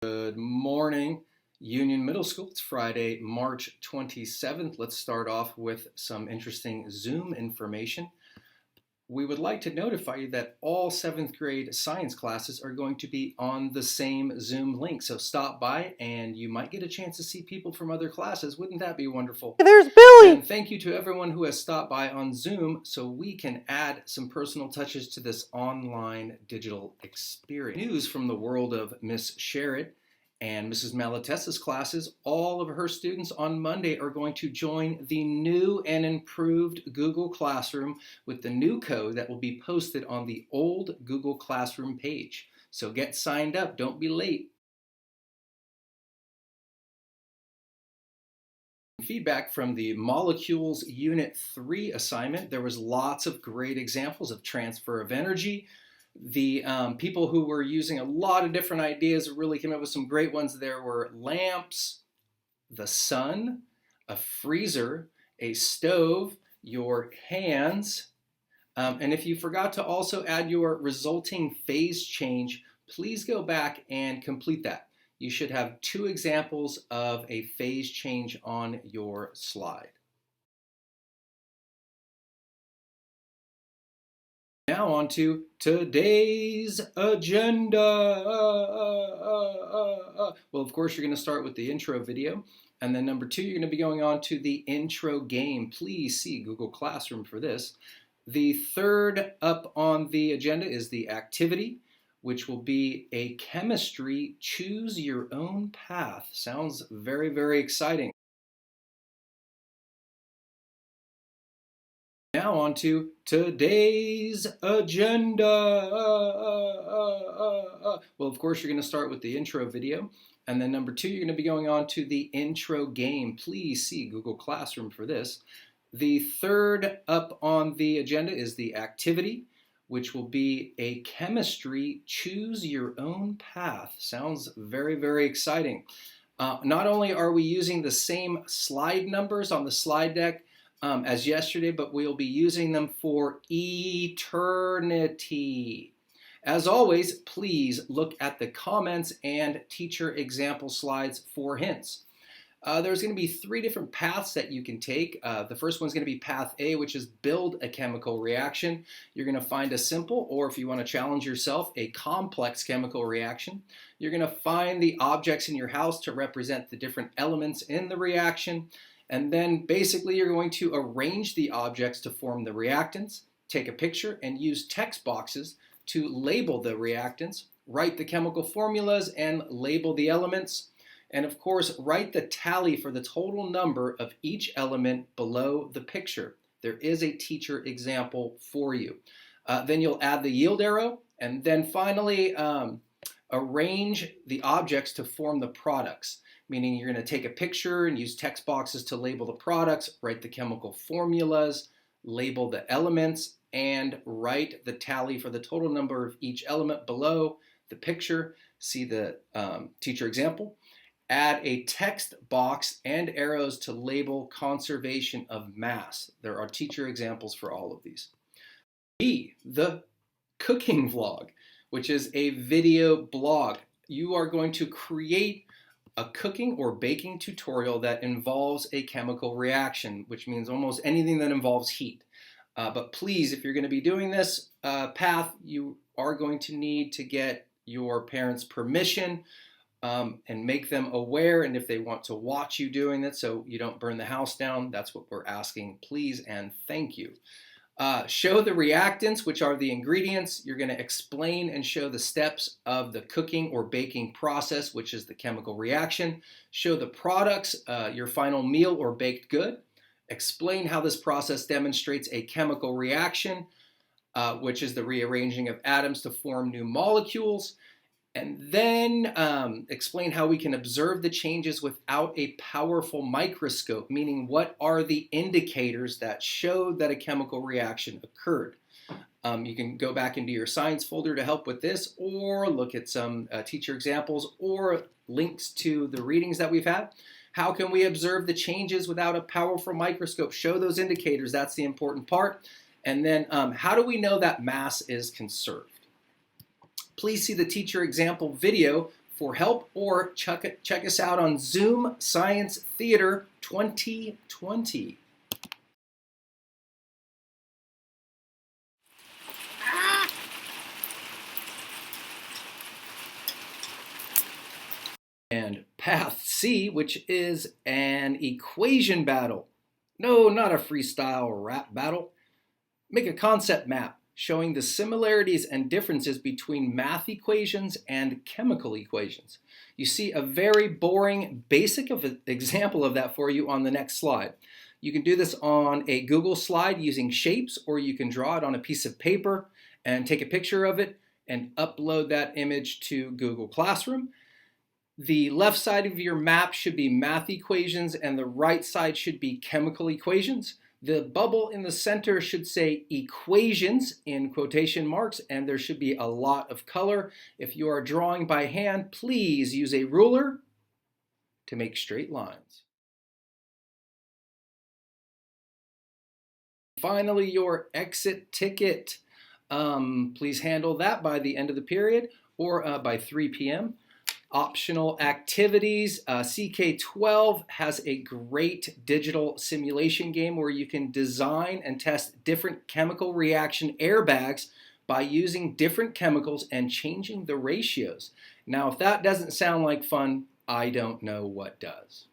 Good morning, Union Middle School. It's Friday, March 27th. Let's start off with some interesting Zoom information. We would like to notify you that all 7th grade science classes are going to be on the same Zoom link. So stop by and you might get a chance to see people from other classes. Wouldn't that be wonderful? There's Billy! And thank you to everyone who has stopped by on Zoom so we can add some personal touches to this online digital experience. News from the world of Miss Sherritt and Mrs. Malatessa's classes. All of her students on Monday are going to join the new and improved Google Classroom with the new code that will be posted on the old Google Classroom page. So get signed up, don't be late. Feedback from the Molecules Unit 3 assignment. There was lots of great examples of transfer of energy. The people who were using a lot of different ideas really came up with some great ones. There were lamps, the sun, a freezer, a stove, your hands, and if you forgot to also add your resulting phase change, please go back and complete that. You should have 2 examples of a phase change on your slide. Now on to today's agenda. Well, of course, you're going to start with the intro video. And then number 2, you're going to be going on to the intro game. Please see Google Classroom for this. The third up on the agenda is the activity, which will be a chemistry choose your own path. Sounds very, very exciting. Now on to today's agenda. Well, of course, you're going to start with the intro video. And then number 2, you're going to be going on to the intro game. Please see Google Classroom for this. The third up on the agenda is the activity, which will be a chemistry choose your own path. Sounds very, very exciting. Not only are we using the same slide numbers on the slide deck as yesterday, but we'll be using them for eternity. As always, please look at the comments and teacher example slides for hints. There's going to be 3 different paths that you can take. The first one's going to be path A, which is build a chemical reaction. You're going to find a simple, or if you want to challenge yourself, a complex chemical reaction. You're going to find the objects in your house to represent the different elements in the reaction. And then basically you're going to arrange the objects to form the reactants, take a picture, and use text boxes to label the reactants, write the chemical formulas, and label the elements. And of course, write the tally for the total number of each element below the picture. There is a teacher example for you. Then you'll add the yield arrow, and then finally arrange the objects to form the products. Meaning you're going to take a picture and use text boxes to label the products, write the chemical formulas, label the elements, and write the tally for the total number of each element below the picture. See the teacher example. Add a text box and arrows to label conservation of mass. There are teacher examples for all of these. B, the cooking vlog, which is a video blog. You are going to create a cooking or baking tutorial that involves a chemical reaction, which means almost anything that involves heat. But please, if you're going to be doing this path, you are going to need to get your parents' permission and make them aware, and if they want to watch you doing it so you don't burn the house down, that's what we're asking. Please and thank you. Show the reactants, which are the ingredients. You're going to explain and show the steps of the cooking or baking process, which is the chemical reaction. Show the products, your final meal or baked good. Explain how this process demonstrates a chemical reaction, which is the rearranging of atoms to form new molecules. And then explain how we can observe the changes without a powerful microscope, meaning what are the indicators that show that a chemical reaction occurred. You can go back into your science folder to help with this, or look at some teacher examples or links to the readings that we've had. How can we observe the changes without a powerful microscope? Show those indicators, that's the important part. And then how do we know that mass is conserved? Please see the teacher example video for help, or check us out on Zoom Science Theater 2020. And Path C, which is an equation battle. No, not a freestyle rap battle. Make a concept map showing the similarities and differences between math equations and chemical equations. You see a very boring, basic example of that for you on the next slide. You can do this on a Google slide using shapes, or you can draw it on a piece of paper and take a picture of it and upload that image to Google Classroom. The left side of your map should be math equations and the right side should be chemical equations. The bubble in the center should say equations in quotation marks, and there should be a lot of color. If you are drawing by hand, please use a ruler to make straight lines. Finally, your exit ticket. Please handle that by the end of the period or by 3 p.m. Optional activities. CK12 has a great digital simulation game where you can design and test different chemical reaction airbags by using different chemicals and changing the ratios. Now, if that doesn't sound like fun, I don't know what does.